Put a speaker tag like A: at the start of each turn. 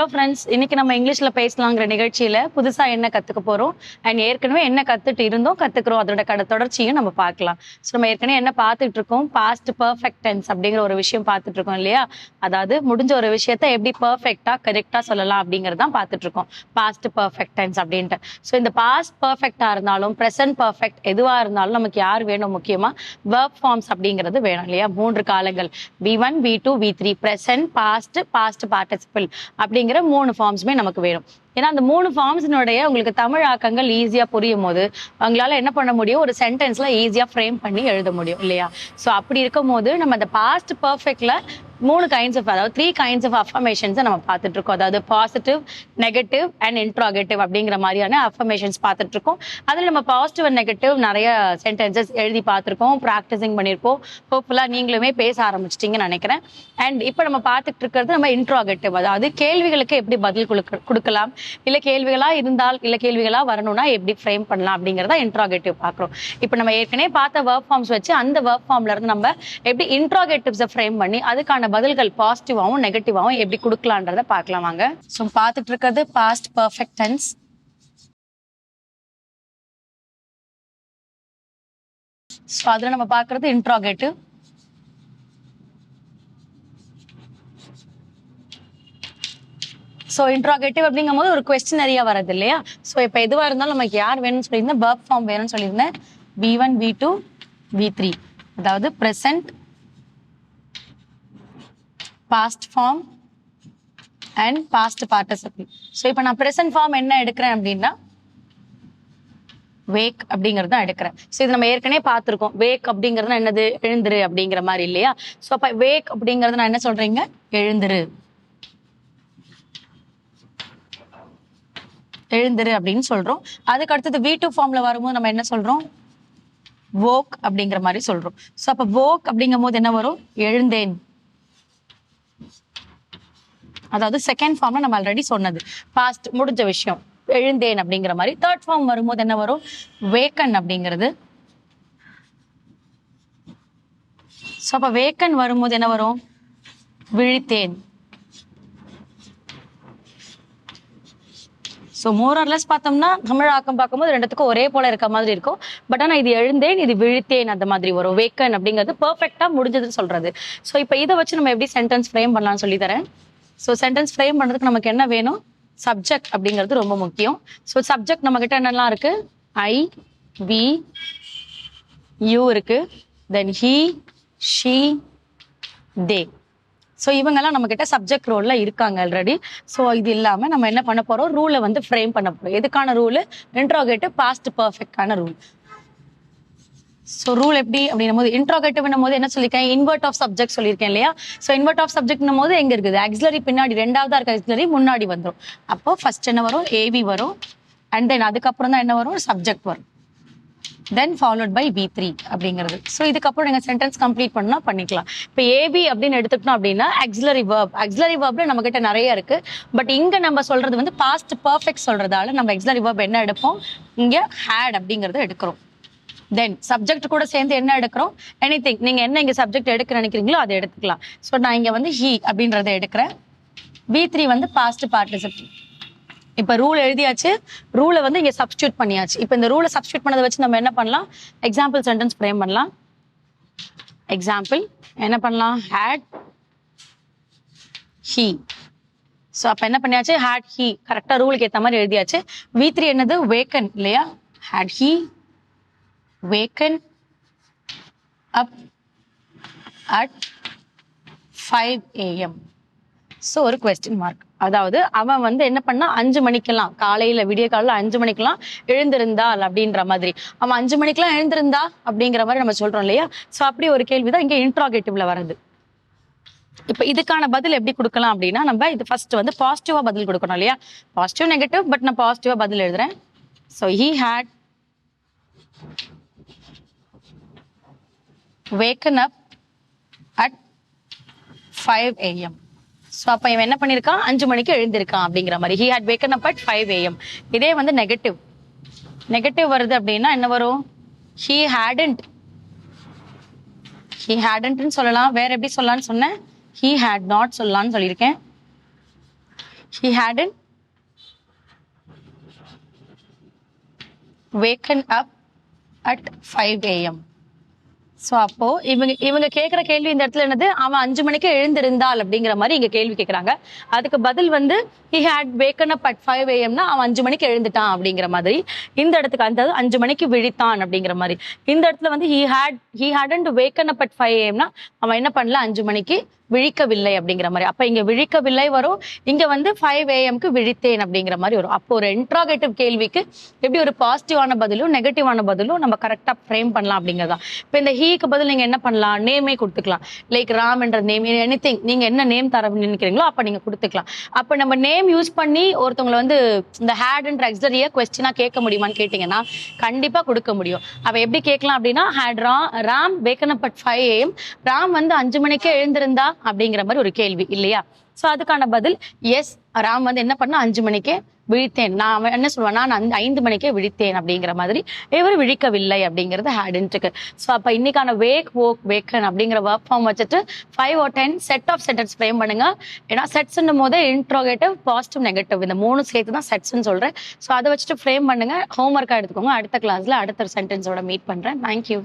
A: Hello friends, இன்னைக்கு நம்ம இங்கிலீஷ்ல பேசலாங்கிற நிகழ்ச்சியில புதுசா என்ன கத்துக்க போறோம் அண்ட் ஏற்கனவே என்ன கத்துட்டு இருந்தோம் கத்துக்கிறோம் அதோட தொடர்ச்சியும் நம்ம பார்க்கலாம். ஸோ நம்ம ஏற்கனவே என்ன பார்த்துட்டு இருக்கோம், பாஸ்ட் பர்ஃபெக்ட் டென்ஸ் அப்படிங்கிற ஒரு விஷயம் பார்த்துட்டு இருக்கோம் இல்லையா? அதாவது முடிஞ்ச ஒரு விஷயத்த எப்படி பர்ஃபெக்டா கரெக்டா சொல்லலாம் அப்படிங்கறதான் பார்த்துட்டு இருக்கோம், பாஸ்ட் பர்ஃபெக்ட் டென்ஸ் அப்படின்ட்டு. ஸோ இந்த பாஸ்ட் பர்ஃபெக்டா இருந்தாலும் பிரசன்ட் பர்ஃபெக்ட் எதுவா இருந்தாலும் நமக்கு யார் வேணும், முக்கியமா வெர்ப் ஃபார்ம்ஸ் அப்படிங்கிறது வேணும் இல்லையா? 3 காலங்கள் V1 V2 V3 present past past participle அப்படிங்கிற 3 ஃபார்ம்ஸுமே நமக்கு வேணும். ஏன்னா அந்த 3 ஃபார்ம்ஸினுடைய உங்களுக்கு தமிழ் ஆக்கங்கள் ஈஸியா புரியும் போது அவங்களால என்ன பண்ண முடியும், ஒரு சென்டென்ஸ்ல ஈஸியா ஃப்ரேம் பண்ணி எழுத முடியும் இல்லையா? ஸோ அப்படி இருக்கும் போது நம்ம அந்த பாஸ்ட் பர்ஃபெக்ட்ல 3 கைண்ட்ஸ் ஆஃப், அதாவது 3 கைண்ட்ஸ் ஆஃப் அஃபர்மேஷன்ஸை நம்ம பார்த்துட்டு இருக்கோம். அதாவது பாசிட்டிவ், நெகட்டிவ் அண்ட் இன்ட்ராகேட்டிவ் அப்படிங்கிற மாதிரியான அஃபர்மேஷன்ஸ் பார்த்துட்டு இருக்கோம். அதில் நம்ம பாசிட்டிவ் அண்ட் நெகட்டிவ் நிறைய சென்டென்சஸ் எழுதி பார்த்துருக்கோம், ப்ராக்டிசிங் பண்ணியிருப்போம். ஹோப்ஃபுல்லாக நீங்களுமே பேச ஆரம்பிச்சிட்டிங்கன்னு நினைக்கிறேன். அண்ட் இப்போ நம்ம பார்த்துட்டு இருக்கிறது நம்ம இன்ட்ராகேட்டிவ், அதாவது கேள்விகளுக்கு எப்படி பதில் கொடுக்கலாம், இல்லை கேள்விகளாக இருந்தால் இல்லை கேள்விகளாக வரணும்னா எப்படி ஃப்ரேம் பண்ணலாம் அப்படிங்கிறத இன்ட்ராகேட்டிவ் பார்க்குறோம். இப்போ நம்ம ஏற்கனவே பார்த்த வெர்ப் ஃபார்ம்ஸ் வச்சு அந்த வெர்ப் ஃபார்ம்ல இருந்து நம்ம எப்படி இன்ட்ராகேட்டிவ்ஸை ஃப்ரேம் பண்ணி அதுக்கான பதில்கள் பாசிட்டிவாவும் நெகட்டிவாவும் எப்படி கொடுக்கலான்றத பார்க்கலாம் வாங்க. ஸோ பார்த்துட்டு இருக்கிறது பாஸ்ட் பர்ஃபெக்ட் டென்ஸ். ஸோ அதுல நம்ம பார்க்கறது இன்ட்ராகேட்டிவ். ஸோ இன்ட்ராகேட்டிவ் அப்படிங்கும் போது ஒரு கொஸ்டினரியா வர்றது இல்லையா? ஸோ இப்போ எதுவாக இருந்தாலும் நமக்கு யார் வேணும்னு சொல்லியிருந்தேன், வெர்ப் ஃபார்ம் வேணும்னு சொல்லியிருந்தேன். V1 V2 V3, அதாவது present, past form and past participle. So இப்போ நான் ப்ரெசன்ட் ஃபார்ம் என்ன எடுக்கிறேன் அப்படின்னா வேக் அப்படிங்கிறது தான் எடுக்கிறேன். ஸோ இது நம்ம ஏற்கனவே பார்த்துருக்கோம். வேக் அப்படிங்கிறது என்னது, எழுந்துரு அப்படிங்கிற மாதிரி இல்லையா? ஸோ அப்போ வேக் அப்படிங்கிறது நான் என்ன சொல்றீங்க, எழுந்துரு, எழுந்துரு அப்படின்னு சொல்றோம். அதுக்கு அடுத்தது V2 ஃபார்ம்ல வரும்போது நம்ம என்ன சொல்றோம், வோக் அப்படிங்கிற மாதிரி சொல்றோம். ஸோ அப்போ வோக் அப்படிங்கும் போது என்ன வரும், எழுந்தேன். அதாவது செகண்ட் ஃபார்ம்ல நம்ம ஆல்ரெடி சொன்னது, பாஸ்ட் முடிஞ்ச விஷயம், எழுந்தேன் அப்படிங்கிற மாதிரி. தேர்ட் ஃபார்ம் வரும்போது என்ன வரும், வேக்கன் அப்படிங்கிறது. ஸோ அப்போ வேக்கன் வரும்போது என்ன வரும், விழித்தேன். ஸோ மோரர்லெஸ் பார்த்தோம்னா தமிழ் ஆக்கம் பார்க்கும்போது ரெண்டுத்துக்கும் ஒரே போல இருக்க மாதிரி இருக்கும். பட் ஆனால் இது எழுந்தேன், இது விழித்தேன் அந்த மாதிரி வரும். வேக்கன் அப்படிங்கிறது பர்ஃபெக்டா முடிஞ்சதுன்னு சொல்றது. ஸோ இப்போ இதை வச்சு நம்ம எப்படி சென்டென்ஸ் ஃப்ரேம் பண்ணலாம்னு சொல்லி தரேன். ஸோ சென்டென்ஸ் ஃப்ரேம் பண்ணுறதுக்கு நமக்கு என்ன வேணும், சப்ஜெக்ட் அப்படிங்கிறது ரொம்ப முக்கியம். ஸோ சப்ஜெக்ட் நம்ம கிட்ட என்னெல்லாம் இருக்கு, ஐ, வி, யூ இருக்கு, then he, she, they. So இவங்கெல்லாம் நம்ம கிட்ட சப்ஜெக்ட் ரோல்ல இருக்காங்க ஆல்ரெடி. ஸோ இது இல்லாமல் நம்ம என்ன பண்ண போறோம், ரூலை வந்து ஃப்ரேம் பண்ண போறோம். எதுக்கான ரூல், இன்ட்ராகேட்டிவ் பாஸ்ட் பர்ஃபெக்டான ரூல். ஸோ ரூல் எப்படி அப்படின்னும் போது, இன்ட்ராகேட்டிவ்னும் போது என்ன சொல்லியிருக்கேன், இன்வெர்ட் ஆஃப் சப்ஜெக்ட் சொல்லியிருக்கேன் இல்லையா? ஸோ இன்வெர்ட் ஆஃப் சப்ஜெக்ட்னும் போது எங்க இருக்குது, ஆக்சிலரி பின்னாடி ரெண்டாவதா இருக்க ஆக்சிலரி முன்னாடி வந்துடும். அப்போ ஃபர்ஸ்ட் என்ன வரும், ஏவி வரும். அண்ட் தென் அதுக்கப்புறம் தான் என்ன வரும், சப்ஜெக்ட் வரும். தென் ஃபாலோட் பை V3 அப்படிங்கிறது. ஸோ இதுக்கப்புறம் நீங்கள் சென்டென்ஸ் கம்ப்ளீட் பண்ணா பண்ணிக்கலாம். இப்போ ஏபி அப்படின்னு எடுத்துக்கிட்டோம் அப்படின்னா ஆக்சிலரி வேர்ப். ஆக்சிலரி வேர்ப்ல நம்ம கிட்ட நிறைய இருக்கு. பட் இங்க நம்ம சொல்றது வந்து பாஸ்ட் பர்ஃபெக்ட் சொல்றதால நம்ம ஆக்சிலரி வேர்ப் என்ன எடுப்போம், இங்க ஹேட் அப்படிங்கறத எடுக்கிறோம். தென் சப்ஜெக்ட் கூட சேர்ந்து என்ன எடுக்கிறோம், எனிதிங், நீங்க என்ன இங்க சப்ஜெக்ட் எடுக்க நினைக்கிறீங்களோ அதை எடுத்துக்கலாம். ஸோ நான் இங்க வந்து ஹி அப்படின்றத எடுக்கிறேன். V3 வந்து பாஸ்ட் பார்ட்டிசிபிள். இப்ப ரூல் எழுதியாச்சு, ரூலை வந்து இங்க சப்ஸ்டியூட் பண்ணியாச்சு. இப்ப இந்த ரூலை சப்ஸ்டியூட் பண்ணதை வச்சு நம்ம என்ன பண்ணலாம், எக்ஸாம்பிள் சென்டென்ஸ் ஃப்ரேம் பண்ணலாம். எக்ஸாம்பிள் என்ன பண்ணலாம், ஹேட் ஹி. ஸோ அப்ப என்ன பண்ணியாச்சு, ஹேட் ஹி கரெக்டா ரூலுக்கு ஏற்ற மாதிரி எழுதியாச்சு. V3 என்னது, வேக்கன் இல்லையா, had he woken up at 5 AM. So ஒரு கொஸ்டின் மார்க். அதாவது அவன் வந்து என்ன பண்ணா 5 மணிக்கெல்லாம், காலையில விடிய காலையில 5 மணிக்கெல்லாம் எழுந்திருந்தாள் அப்படின்ற மாதிரி. அவன் 5 மணிக்கெல்லாம் எழுந்திருந்தா அப்படிங்கிற மாதிரி நம்ம சொல்றோம் இல்லையா? ஸோ அப்படி ஒரு கேள்விதான் இங்க இன்ட்ராகேட்டிவ்ல வருது. இப்ப இதுக்கான பதில் எப்படி கொடுக்கலாம் அப்படின்னா, நம்ம இது ஃபர்ஸ்ட் வந்து பாசிட்டிவா பதில் கொடுக்கணும் இல்லையா? பாசிட்டிவ் நெகட்டிவ், பட் நான் பாசிட்டிவா பதில் எழுதுறேன். So he had waken up at 5 AM. So அப்போ இவன் என்ன பண்ணியிருக்கான், 5 மணிக்கு எழுந்திருக்கான் அப்படிங்கிற மாதிரி. he had waken up at 5 AM. இதே வந்து நெகட்டிவ், நெகட்டிவ் வருது அப்படின்னா என்ன வரும், he hadn't சொல்லலாம். வேற எப்படி சொல்லலாம்னு சொன்னேன், he had not சொல்லலாம்னு சொல்லியிருக்கேன். he hadn't waken up at 5 a.m. So அப்போ இவங்க கேட்குற கேள்வி இந்த இடத்துல என்னது, அவன் 5 மணிக்கு எழுந்திருந்தாள் அப்படிங்கிற மாதிரி இங்க கேள்வி கேட்குறாங்க. அதுக்கு பதில் வந்து he had waken up at 5 a.m.னா அவன் 5 மணிக்கு எழுந்துட்டான் அப்படிங்கிற மாதிரி. இந்த இடத்துக்கு அந்த 5 மணிக்கு விழித்தான் அப்படிங்கிற மாதிரி. இந்த இடத்துல வந்து he hadn't waken up at 5 a.m.னா அவன் என்ன பண்ணல, 5 மணிக்கு விழிக்கவில்லை அப்படிங்கிற மாதிரி. அப்ப இங்க விழிக்கவில்லை வரும், இங்க வந்து 5 a.m.க்கு விழித்தேன் அப்படிங்கிற மாதிரி வரும். அப்போ ஒரு இன்ட்ராகேட்டிவ் கேள்விக்கு எப்படி ஒரு பாசிட்டிவான பதிலும் நெகட்டிவான பதிலும் நம்ம கரெக்டா ஃப்ரேம் பண்ணலாம் அப்படிங்கிறதா. இப்போ இந்த ஹீக்கு பதில் நீங்க என்ன பண்ணலாம், நேமே கொடுத்துக்கலாம். லைக் ராம் என்ற நேம், எனிதிங் நீங்க என்ன நேம் தர நினைக்கிறீங்களோ அப்ப நீங்க கொடுத்துக்கலாம். அப்ப நம்ம நேம் யூஸ் பண்ணி ஒருத்தவங்களை வந்து இந்த ஹேட் என்ற எக்ஸரியா கொஸ்டினா கேட்க முடியுமான்னு கேட்டீங்கன்னா கண்டிப்பா கொடுக்க முடியும். அவ எப்படி கேட்கலாம் அப்படின்னா, had Ram woken up at 5 a.m. Ram வந்து 5 மணிக்கே எழுந்திருந்தா அப்படிங்கிற மாதிரி ஒரு கேள்வி இல்லையா. சோ அதுக்கான பதில் எஸ், ராம் வந்து என்ன பண்ணா 5 மணிக்கே விழித்தேன். நான் என்ன சொல்லுவேன், நான் 5 மணிக்கே விழித்தேன் அப்படிங்கிற மாதிரி. இவர் விழிக்கவில்லை அப்படிங்கிறது ஹேடுன்ட்டு. ஸோ அப்ப இன்னைக்கான வேக் வோக் வேக்கன் அப்படிங்கிற ஒர்க் ஃபார்ம் வச்சுட்டு 5 or 10 set of sentence frame பண்ணுங்க. ஏன்னா செட்ஸ்ன்னும் போதே இன்ட்ரோகேட்டிவ், பாசிட்டிவ், நெகட்டிவ் இந்த 3 சேர்த்து தான் செட்ஸ்ன்னு சொல்றேன். ஸோ அதை வச்சுட்டு ஃப்ரேம் பண்ணுங்க. ஹோம்ஒர்க்காக எடுத்துக்கோங்க. அடுத்த கிளாஸ்ல அடுத்த சென்டென்ஸோட மீட் பண்றேன். தேங்க்யூ.